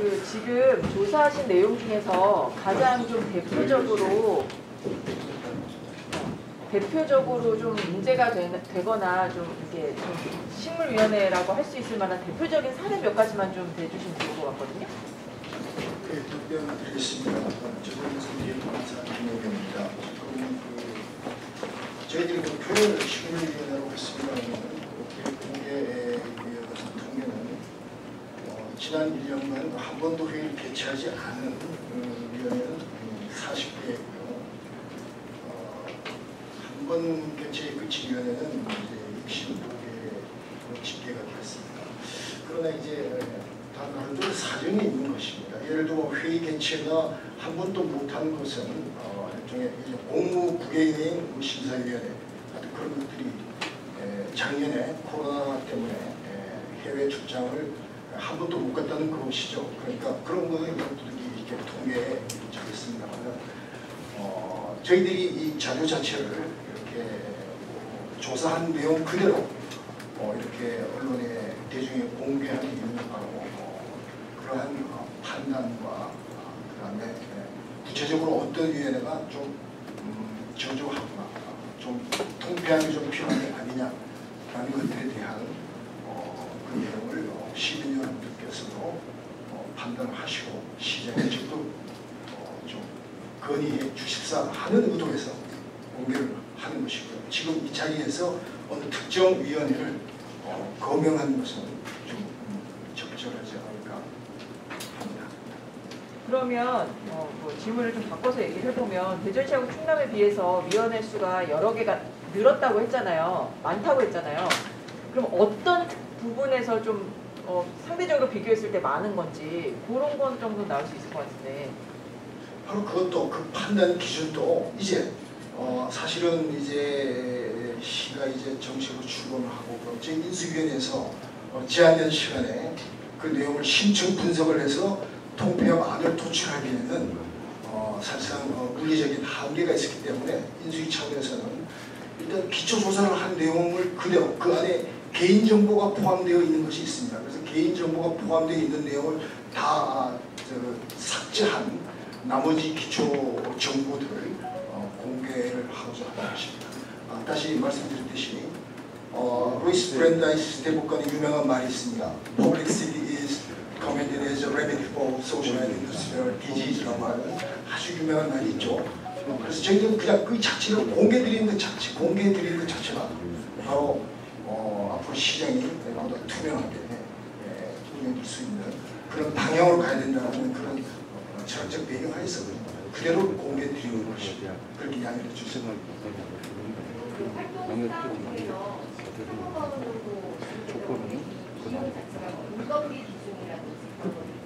그 지금 조사하신 내용 중에서 가장 좀 대표적으로 좀 문제가 되거나 좀 이렇게 좀 식물위원회라고 할 수 있을 만한 대표적인 사례 몇 가지만 좀 대주시면 좋을 것 같거든요. 네, 답변드리겠습니다. 저는 선대위원장 김호경입니다. 저희들이 그 표현을 식물위원회라고 했습니다만 공개위원회 같은 통계는 지난 1년간 한 번도 회의를 개최하지 않은 위원회는 40개고요. 한 번 개최에 그친 위원회는 이제 65개 집계가 되었습니다. 그러나 이제 다 나름대로 사정이 있는 것입니다. 예를 들어 회의 개최가 한 번도 못한 것은 일종의 공무 국외여행 심사위원회 같은 그런 것들이 작년에 코로나 때문에 해외 출장을 한 번도 못 갔다는 것이죠. 그러니까 그런 거는 이것들이 이렇게 통계에 적었습니다만 저희들이 이 자료 자체를 이렇게 조사한 내용 그대로 이렇게 언론에 대중에 공개하는 이유는 바로 그러한 판단과 그다음에 구체적으로 어떤 위원회가 좀 저조하거나 좀 통폐합이 좀 필요한 게 아니냐라는 것들에 대한 그 내용을 시민여러분들께서도 판단을 하시고 시장에 적극 좀 건의해 주십사 하는 의도에서 공개를 하는 것이고요. 지금 이 자리에서 어느 특정 위원회를 거명하는 것은 좀 적절하지 않을까 합니다. 그러면 뭐 질문을 좀 바꿔서 얘기를 해보면 대전시하고 충남에 비해서 위원회 수가 여러 개가 늘었다고 했잖아요. 많다고 했잖아요. 그럼 어떤 부분에서 좀 상대적으로 비교했을 때 많은 건지 그런 건 정도 나올 수 있을 것 같은데. 바로 그것도 그 판단 기준도 이제 사실은 이제 시가 이제 정식으로 출범을 하고 제 인수위원회에서 제한된 시간에 그 내용을 심층 분석을 해서 통폐합 안을 도출하기에는 사실상 물리적인 한계가 있었기 때문에 인수위 차원에서는 일단 기초조사를 한 내용을 그대로 그 안에 개인정보가 포함되어 있는 것이 있습니다. 그래서 개인정보가 포함되어 있는 내용을 다 삭제한 나머지 기초 정보들을 공개를 하고자 하는 것입니다. 다시 말씀드렸듯이 루이스 브랜다이스 대법관의 유명한 말이 있습니다. Publicity is commended as a remedy for social and industrial disease라고 하는 아주 유명한 말이 있죠. 그래서 저희들은 그냥 그 자체를 공개드리는 것 자체가 바로 앞으로 시장이 보다 투명하게 운영될 수 있는 그런 방향으로 가야 된다는 그런 철학적 배경하에서 그대로 공개드리는 것이 그렇게 이야기를 주셨습니다.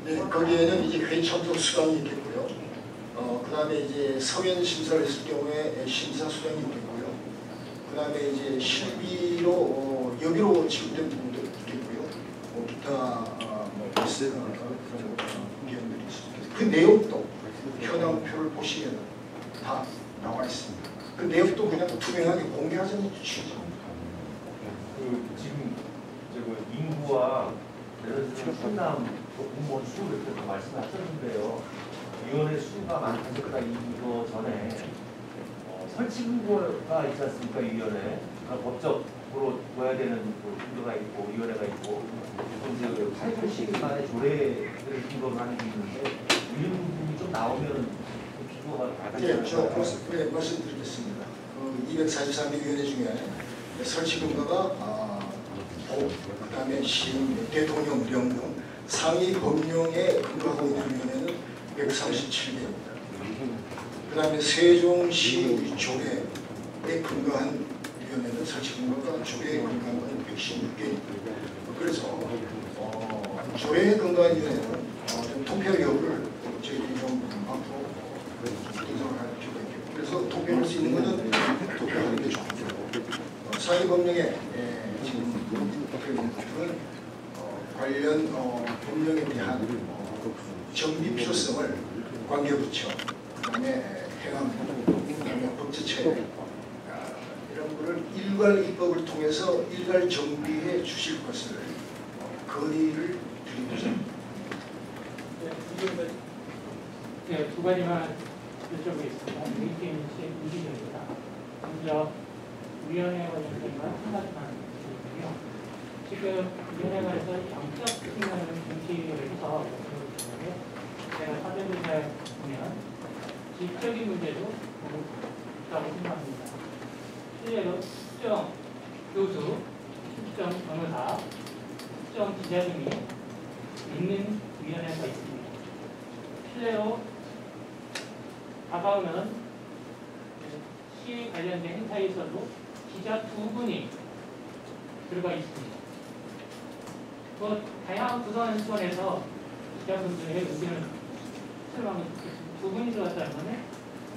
네, 거기에는 이제 회의 참석 수당이 있겠고요. 그 다음에 이제 서면 심사를 했을 경우에 심사 수당이 있겠고요. 그 다음에 이제 실비로 여비로 지급된 부분도 있겠고요. 기타 그런 의견들이 있습니다. 그 내용도 현황표를 보시면 다 나와 있습니다. 그 내용도 그냥 투명하게 공개하자는 취지죠. 지금 인구와 충남 공무원 수 이렇게 말씀하셨는데요. 위원회 수가 많다니까 이거 전에 설치 근거가 있지 않습니까? 이 위원회 법적으로 둬야 되는 근거가 있고 위원회가 있고 이제 8시 만에 조례를 근거로 하는 게 있는데 이런 부분이 좀 나오면 비교가 네, 저 말씀드리겠습니다. 243개 위원회 중에 설치 근거가 그 다음에 대통령 명령 상위 법령에 근거하고 있는 위원회는 137개입니다. 그 다음에 세종시 조례에 근거한 위원회는 설치 근거가 조례에 근거한 것은 116개입니다. 그래서 조례에 근거한 위원회는 통폐합 여부를 저희들이 좀 앞으로 분석을 할 필요가 있겠고 그래서 통폐할 수 있는 것은 통폐하는 게 좋고요. 상위 법령에 지금 은 관련 법령에 대한 정비 필요성을 관계부처, 그다음에 행안부, 그다음에 법제처 이런 거를 일괄 입법을 통해서 일괄 정비해 주실 것을 건의를 드리고자 합니다. 네, 두 가지만 여쭤보겠습니다. 메이팅 이기입니다. 먼저 위원회 관련된 건 한 가지만 드리고요. 지금 위원회관에서 양적 측면을 중시를 해서 말씀을 드리는데 제가 사전조사에 보면 질적인 문제도 있다고 생각합니다. 실제로 특정 교수, 특정 변호사, 특정 기자 등이 있는 위원회가 있습니다. 실제로 다가오는 시위 관련된 행사에서도 기자 2분이 들어가 있습니다. 다양한 구성원에서 기자분들의 의견을 수렴하면 좋겠습니다. 2분이 들어갔다면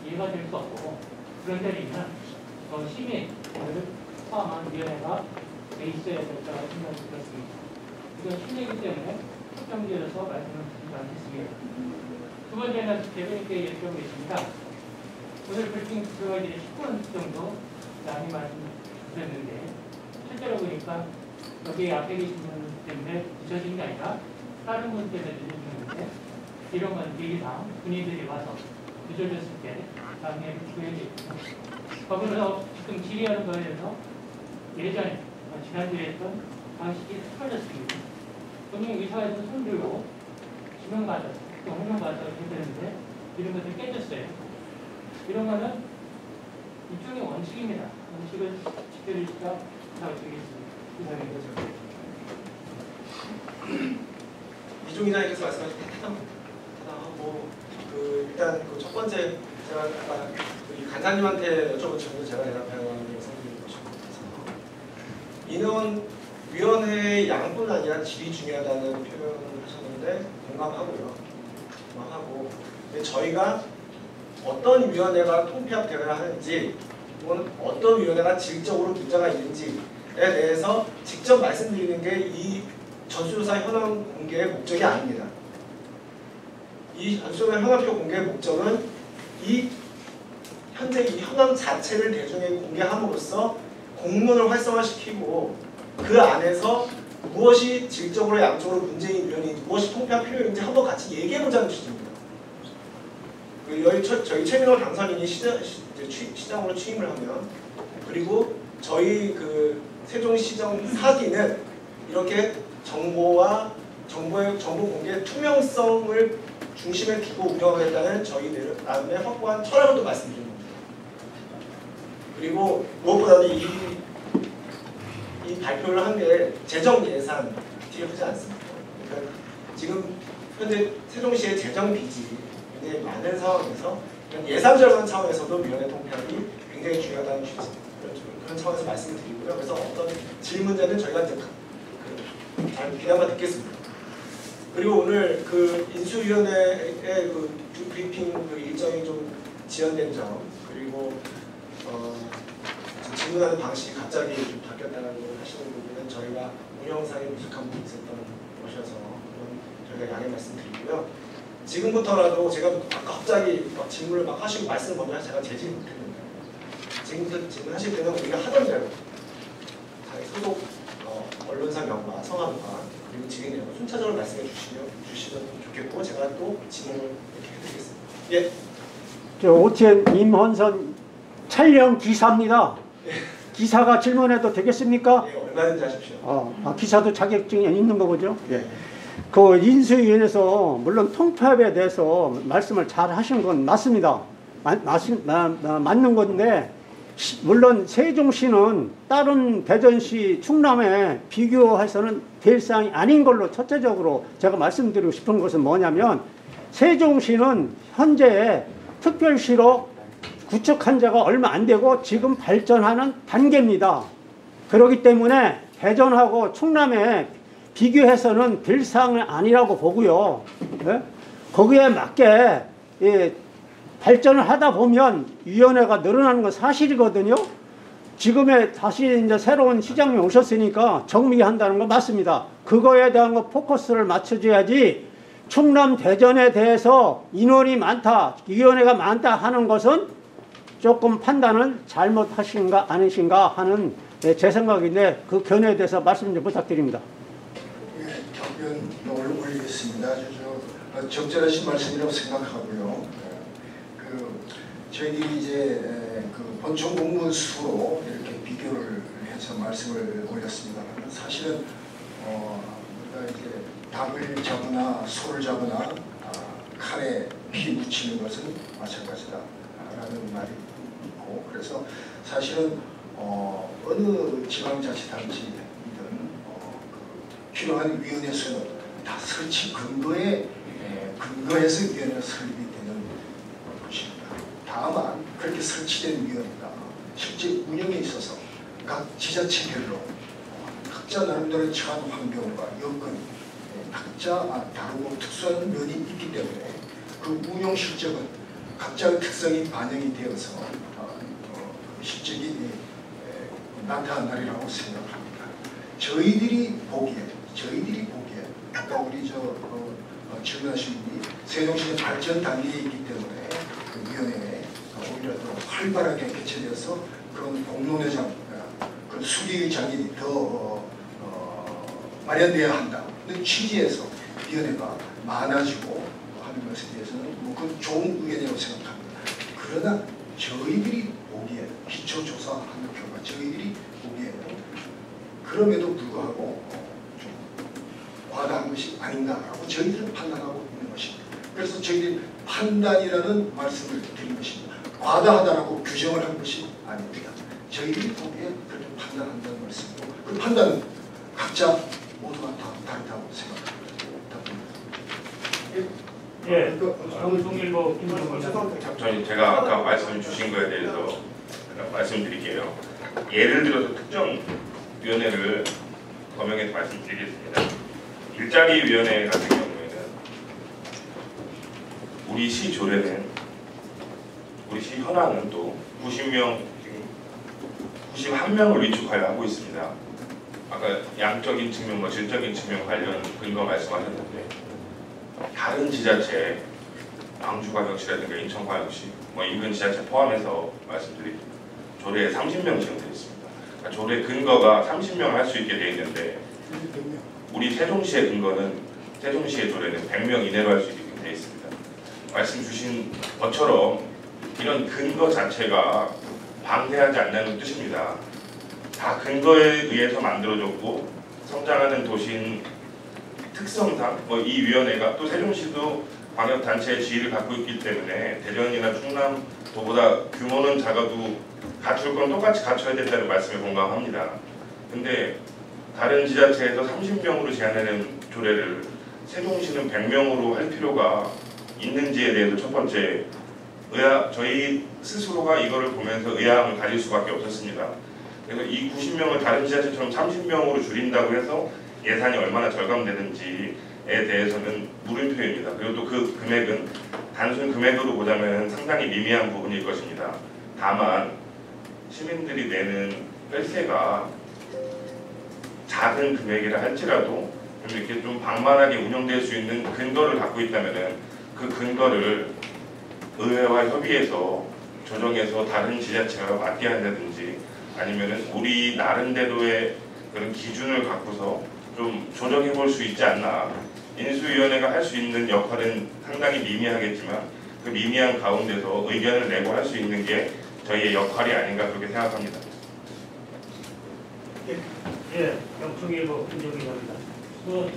이해가 될 수 없고 그런 자리는 시민을 포함한 위원회가 돼 있어야 될 거라고 생각이 들었습니다. 이건 실례이기 때문에 특정지어서 말씀을 드리지 않겠습니다. 두 번째는 대변인께 여쭤보겠습니다. 오늘 브리핑 들어가기 전에 10분 정도 양해 말씀드렸는데 실제로 보니까 여기 앞에 계신 분 때문에 늦어진 게 아니라 다른 분 때문에 늦어지는데 이런 건 예의상 군인들이 와서 늦어졌을 때 양해를 구해야겠고요. 거기서 지금 질의하는 거에 대해서 예전에 지난주에 했던 방식이 틀어졌습니다. 본인 의사에서 손 들고 지명받아서 또 호명받아서 이렇게 되는데 이런 것들이 깨졌어요. 이런 거는 일종의 원칙입니다. 원칙을 지켜주시다 부탁드리겠습니다. 이상입니다. 이종 기자님께서 말씀하신 타당하고 일단 첫 번째 제가 아까 간사님한테 여쭤본 질문을 제가 대답하는 영상드리는 것이고 인원위원회의 양뿐 아니라 질이 중요하다는 표현을 하셨는데 공감하고요. 공감하고 근데 저희가 어떤 위원회가 통폐합되어야 하는지 또는 어떤 위원회가 질적으로 문제가 있는지에 대해서 직접 말씀드리는 게 이 전수조사 현황 공개의 목적이 아닙니다. 이 전수조사 현황표 공개의 목적은 현재 이 현황 자체를 대중에게 공개함으로써 공론을 활성화시키고 그 안에서 무엇이 질적으로 양적으로 문제인 위원이 무엇이 통폐합 필요인지 한번 같이 얘기해보자는 취지입니다. 저희 최민호 당선인이 시장으로 취임을 하면 그리고 저희 세종시정 사기는 이렇게 정보와 정보 공개의 투명성을 중심에 두고 운영하겠다는 저희 나름의 확고한 철학을 또 말씀드립니다. 그리고 무엇보다도 이 발표를 한 게 재정 예산 뒤에 않습니다. 그러니까 지금 현재 세종시의 재정 빚이 굉장히 많은 상황에서 예산 절감 차원에서도 위원회 통폐합이 굉장히 중요하다는 취지 그런 차원에서 말씀을 드리고요. 그래서 어떤 질문제는 저희가 이제 귀담아 듣겠습니다. 그리고 오늘 인수위원회의 브리핑 일정이 좀 지연된 점 그리고 질문하는 방식이 갑자기 좀 바뀌었다는 걸 하시는 부분은 저희가 운영상에 부족한 부분이 있었던 것이어서 저희가 양해 말씀드리고요. 지금부터라도 제가 아까 갑자기 질문을 막 하시고 말씀을 먼저 제가 제지 못했는데 지금부터 질문하실 때는 우리가 하던 대로 소속 언론사 명과 성함과 그리고 직위 내용을 순차적으로 말씀해 주시면 좋겠고 제가 또 질문을 이렇게 해드리겠습니다. 예. 저 오티엔 임헌선 촬영 기사입니다. 기사가 질문해도 되겠습니까? 예, 얼마든지 하십시오. 기사도 자격증이 있는 거죠? 예. 그 인수위원회에서 물론 통폐합에 대해서 말씀을 잘 하신 건 맞습니다. 맞는 건데 물론 세종시는 다른 대전시, 충남에 비교해서는 될 사항이 아닌 걸로 첫째적으로 제가 말씀드리고 싶은 것은 뭐냐면 세종시는 현재 특별시로 구축한 지가 얼마 안 되고 지금 발전하는 단계입니다. 그렇기 때문에 대전하고 충남에 비교해서는 될 사항은 아니라고 보고요. 네? 거기에 맞게 발전을 하다 보면 위원회가 늘어나는 건 사실이거든요. 지금에 다시 이제 새로운 시장이 오셨으니까 정비한다는 건 맞습니다. 그거에 대한 거 포커스를 맞춰줘야지 충남 대전에 대해서 인원이 많다, 위원회가 많다 하는 것은 조금 판단을 잘못하신가 아니신가 하는 제 생각인데 그 견해에 대해서 말씀 좀 부탁드립니다. 예, 답변 올리겠습니다. 맞습니다. 아주 적절하신 말씀이라고 생각하고요. 저희들이 이제 그 본청 공무원 수로 이렇게 비교를 해서 말씀을 올렸습니다. 사실은 우리가 이제 닭을 잡거나 소를 잡거나 칼에 피 묻히는 것은 마찬가지다라는 말이 있고, 그래서 사실은 어느 지방자치단체이든 필요한 위원회 수는 다 설치 근거에서 위원회가 설립되는 것입니다. 다만 그렇게 설치된 위원회가 실제 운영에 있어서 각 지자체별로 각자 나름대로 처한 환경과 여건, 각자 다르고 특수한 면이 있기 때문에 그 운영 실적은 각자의 특성이 반영이 되어서 실적이 나타난다리라고 생각합니다. 저희들이 보기에 아까 우리 질문하신 분이 세종시의 발전 단계에 있기 때문에 그 위원회에 오히려 더 활발하게 개최되어서 그런 공론회장, 그 수리의 장이 더 마련되어야 한다는 취지에서 위원회가 많아지고 하는 것에 대해서는 그 좋은 의견이라고 생각합니다. 그러나 저희들이 보기에 기초조사하는 결과 저희들이 보기에는 그럼에도 불구하고 좀 과다한 것이 아닌가라고 저희들은 판단하고 있는 것입니다. 그래서 저희들이 판단이라는 말씀을 드린 것입니다. 과다하다라고 규정을 한 것이 아닙니다. 저희들이 보기에 그렇게 판단한다는 말씀이고, 그 판단은 각자 모두가 다 다르다고 생각합니다. 예, 방송일보 김성근. 제가 아까 말씀 주신 거에 대해서 말씀드릴게요. 예를 들어서 특정 위원회를 거명해서 말씀드리겠습니다. 일자리위원회 같은 경우에는 우리 시 조례는, 우리 시 현황은 또 90명, 지금 91명을 위촉하여 하고 있습니다. 아까 양적인 측면과 질적인 측면 관련 근거 말씀하셨는데, 다른 지자체, 광주광역시라든가 인천광역시, 인근 지자체 포함해서 말씀드립니다. 조례에 30명 지정되어 있습니다. 그러니까 조례 근거가 30명 할 수 있게 되어 있는데, 우리 세종시의 근거는, 세종시의 조례는 100명 이내로 할 수 있게 되어 있습니다. 말씀 주신 것처럼 이런 근거 자체가 방대하지 않는 뜻입니다. 다 근거에 의해서 만들어졌고, 성장하는 도시인 특성상 이 위원회가, 또 세종시도 광역단체의 지위를 갖고 있기 때문에 대전이나 충남도보다 규모는 작아도 갖출 건 똑같이 갖춰야 된다는 말씀에 공감합니다. 근데 다른 지자체에서 30명으로 제한하는 조례를 세종시는 100명으로 할 필요가 있는지에 대해서 첫 번째, 저희 스스로가 이거를 보면서 의아함을 가질 수밖에 없었습니다. 그래서 이 90명을 다른 지자체처럼 30명으로 줄인다고 해서 예산이 얼마나 절감되는지에 대해서는 물음표입니다. 그리고 또 그 금액은 단순 금액으로 보자면 상당히 미미한 부분일 것입니다. 다만 시민들이 내는 뺄세가 작은 금액이라 할지라도 좀 이렇게 좀 방만하게 운영될 수 있는 근거를 갖고 있다면은 그 근거를 의회와 협의해서 조정해서 다른 지자체와 맞게 한다든지, 아니면은 우리 나름대로의 그런 기준을 갖고서 좀 조정해 볼 수 있지 않나. 인수위원회가 할 수 있는 역할은 상당히 미미하겠지만 그 미미한 가운데서 의견을 내고 할 수 있는 게 저희의 역할이 아닌가 그렇게 생각합니다. 예, 경충일보 김종민입니다.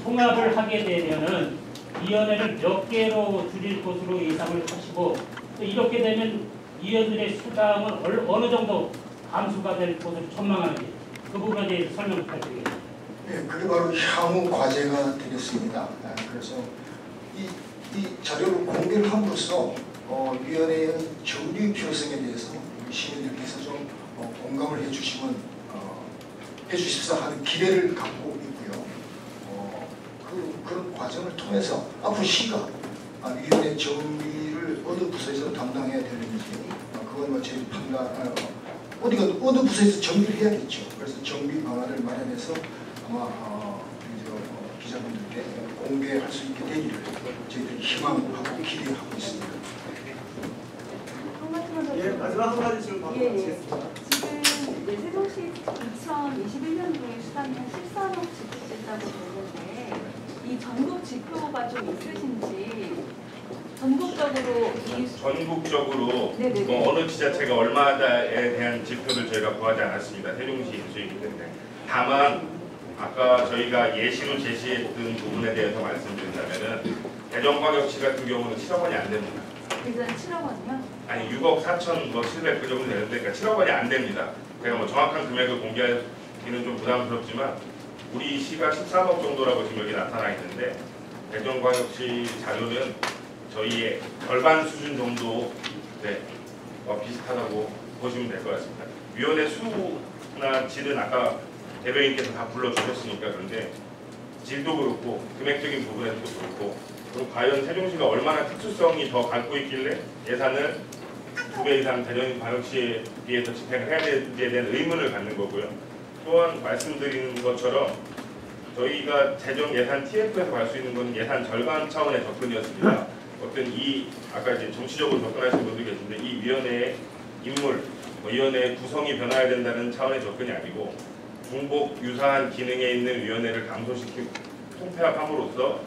통합을 하게 되면은 위원회를 몇 개로 줄일 것으로 예상을 하시고, 또 이렇게 되면 위원들의 수당은 어느 정도 감수가 될 것으로 전망하는지 그 부분에 대해서 설명 부탁드리겠습니다. 네, 그게 바로 향후 과제가 되겠습니다. 그래서 이 자료를 공개를 함으로써 위원회의 정비 필요성에 대해서 시민들께서 좀 공감을 해주십사 하는 기대를 갖고 있고요. 그런 과정을 통해서 앞으로 시가 위원회 정비를 어느 부서에서 담당해야 되는지, 그건 제 판단, 어느 부서에서 정비를 해야겠죠. 그래서 정비 방안을 마련해서 아마 기자분들께 공개할 수 있게 되기를 저희들이 희망하고 기대하고 있습니다. 예, 마지막 한 가지 질문 받겠습니다. 지금 세종시 2021년도에 수당이 한 14억 지급됐다고 되는데, 이 이 전국 지표가 좀 있으신지 전국적으로 전국적으로 네네네. 뭐 어느 지자체가 얼마다에 대한 지표를 저희가 구하지 않았습니다. 세종시 인수이기 때문에. 다만 아까 저희가 예시로 제시했던 부분에 대해서 말씀드린다면은 대전광역시 같은 경우는 7억 원이 안 됩니다. 일단 7억 원이요? 아니 6억 4천 뭐 700 그 정도 되는데 그러니까 7억 원이 안 됩니다. 제가 뭐 정확한 금액을 공개하기는 좀 부담스럽지만 우리 시가 13억 정도라고 지금 여기 나타나 있는데 대전광역시 자료는 저희의 절반 수준 정도 네, 비슷하다고 보시면 될 것 같습니다. 위원회 수나 질은 아까 대변인께서 다 불러주셨으니까 그런데 질도 그렇고 금액적인 부분에서도 그렇고 그럼 과연 세종시가 얼마나 특수성이 더 갖고 있길래 예산을 2배 이상 대전광역시에 비해서 집행을 해야 되는지에 대한 의문을 갖는 거고요. 또한 말씀드린 것처럼 저희가 재정 예산 TF에서 갈 수 있는 건 예산 절감 차원의 접근이었습니다. 어떤 이 아까 이제 정치적으로 접근하시는 분들 계신데 이 위원회의 인물, 위원회의 구성이 변화해야 된다는 차원의 접근이 아니고 중복 유사한 기능에 있는 위원회를 감소시키고 통폐합함으로써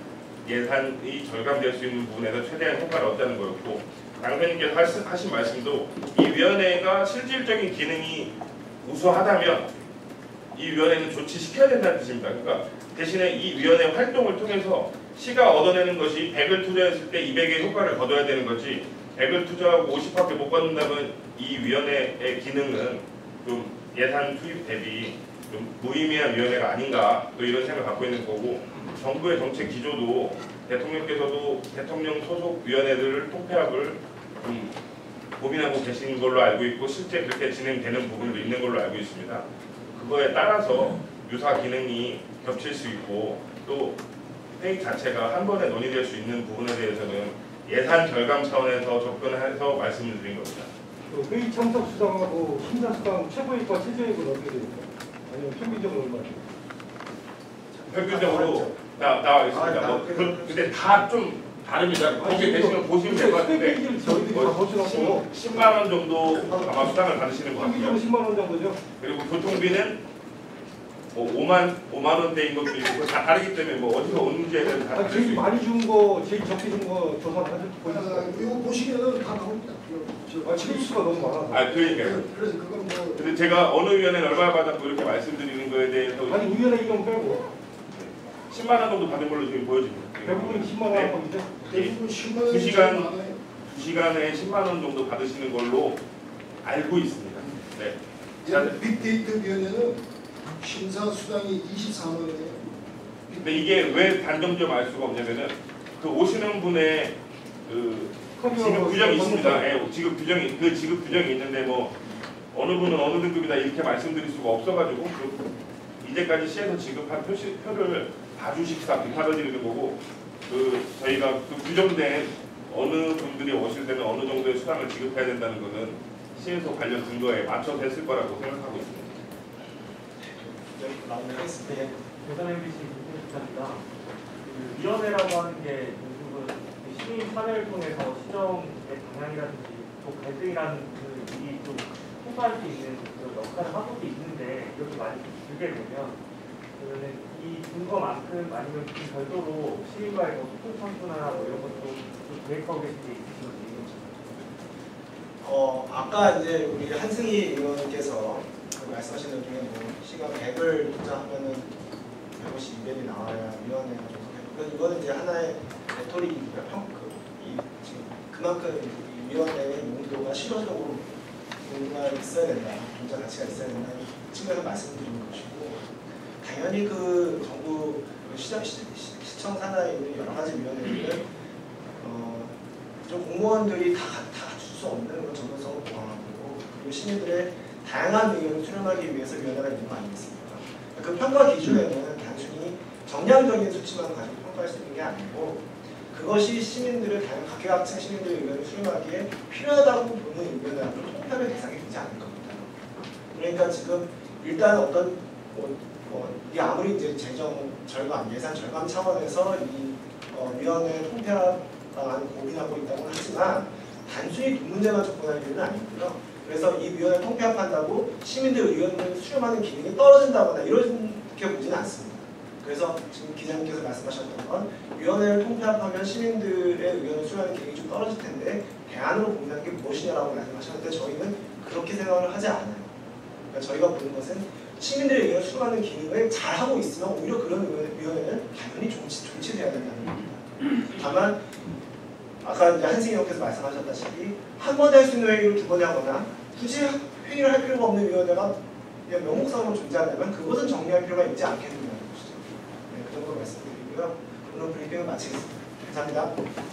예산이 절감될 수 있는 부분에서 최대한 효과를 얻자는 거였고 당선인께서 하신 말씀도 이 위원회가 실질적인 기능이 우수하다면 이 위원회는 조치시켜야 된다는 뜻입니다. 그러니까 대신에 이 위원회 활동을 통해서 시가 얻어내는 것이 100을 투자했을 때 200의 효과를 거둬야 되는 거지 100을 투자하고 50밖에 못 받는다면 이 위원회의 기능은 좀 예산 투입 대비 좀 무의미한 위원회가 아닌가 또 이런 생각을 갖고 있는 거고 정부의 정책 기조도 대통령께서도 대통령 소속 위원회들을 통폐합을 좀 고민하고 계신 걸로 알고 있고 실제 그렇게 진행되는 부분도 있는 걸로 알고 있습니다. 그거에 따라서 유사 기능이 겹칠 수 있고 또 회의 자체가 한 번에 논의될 수 있는 부분에 대해서는 예산 절감 차원에서 접근해서 말씀을 드린 겁니다. 회의 참석 수당하고 심사 수당 최고액과 최저액은 어떻게 됩니까? 아니면 평균적으로 얼마예요? 평균적으로 나와 있습니다. 근데 다 좀 다릅니다. 거기 대신에 보시면 될 것 같은데 저희들이 다 보셔놓고 10만 원 정도 아마 수당을 받으시는 것 같고요. 평균적으로 10만 원 정도죠? 그리고 교통비는 뭐 5만 원대인 것도 있고 다 다르기 때문에 뭐 어디서 오는지에 대해서 다 다를 수 제일 있고 많이 준 거, 제일 적게 준 거 조사를 보셨어요? 이거 보시면은 다 나옵니다. 지금 수가 너무 많아서. 그러니까요. 그래서 그건 뭐 근데 제가 어느 위원회는 얼마 받았고 이렇게 말씀드리는 거에 대해서 아니 위원회 이름 빼고 10만 원 정도 받은 걸로 지금 보여집니다. 대부분 10만 원 한 건데 대부분 10만 원이 2시간에 10만 원 정도 받으시는 걸로 알고 있습니다. 네. 빅데이터 위원회는 심사 수당이 24만 원이에요. 근데 이게 왜 단정점 알 수가 없냐면은 그 오시는 분의 그 지급 규정이 있습니다. 예, 지급 규정이 그 지급 규정이 있는데 뭐 어느 분은 어느 등급이다 이렇게 말씀드릴 수가 없어가지고 이제까지 시에서 지급한 표를 봐주십사 부탁드리는 거고 그 저희가 그 규정된 어느 분들이 오실 때는 어느 정도의 수당을 지급해야 된다는 것은 시에서 관련 근거에 맞춰서 했을 거라고 생각하고 있습니다. 마무리하겠습니다. 대선 MBC 김태수입니다. 그 위원회라고 하는 게 결국은 시민 참여를 통해서 시정의 방향이라든지 또 갈등이라는 그 일이 좀 통과할 수 있는 그 역할을 하고도 있는데 이렇게 많이 들게 되면 그러면 이 근거만큼 아니면 그 별도로 시민과의 소통 창구나 뭐 이런 것도 좀 계획하고 계신 게 있으신지. 아까 이제 우리 한승희 의원께서 말씀하시는 중에 뭐 시간 100을 투자하면은 150, 200이 나와야 위원회가 조성해요. 이거는 이제 하나의 레토릭이고요. 지금 그만큼 이 위원회의 용도가 실효적으로 뭔가 있어야 된다, 존재 가치가 있어야 된다는 측면에서 말씀드리는 것이고, 당연히 그 정부 시청 산하에 있는 여러 가지 위원회들은 좀 공무원들이 다 갖출 수 없는 그런 전문성을 보강하고 그리고 시민들의 다양한 의견을 수렴하기 위해서 위원회가 있는 거 아니겠습니까? 그 평가 기준에는 단순히 정량적인 수치만 가지고 평가할 수 있는 게 아니고 그것이 시민들의 다양한 각계각층 시민들의 의견을 수렴하기에 필요하다고 보는 의견을 통합의 대상이 되지 않을 겁니다. 그러니까 지금 일단 어떤 이 아무리 이제 재정 절감, 예산 절감 차원에서 이 위원회 통폐합 방안을 고민하고 있다고 하지만 단순히 돈 문제만 접근할 일은 아니고요. 그래서 이 위원회 통폐합한다고 시민들 의견을 수렴하는 기능이 떨어진다거나 이렇게 보지는 않습니다. 그래서 지금 기자님께서 말씀하셨던 건 위원회를 통폐합하면 시민들의 의견을 수용하는 계획이 좀 떨어질 텐데 대안으로 본다는 게 무엇이냐라고 말씀하셨는데 저희는 그렇게 생각을 하지 않아요. 그러니까 저희가 보는 것은 시민들의 의견을 수용하는 기능을 잘하고 있으면 오히려 그런 위원회는 당연히 존치돼야 된다는 겁니다. 다만 아까 이제 한승희 의원께서 말씀하셨다시피 한 번에 할 수 있는 회의를 두 번에 하거나 굳이 회의를 할 필요가 없는 위원회가 그냥 명목상으로 존재한다면 그것은 정리할 필요가 있지 않겠느냐는 것이죠. 네, 그 정도 말씀드리고요. 오늘 브리핑을 마치겠습니다. 감사합니다.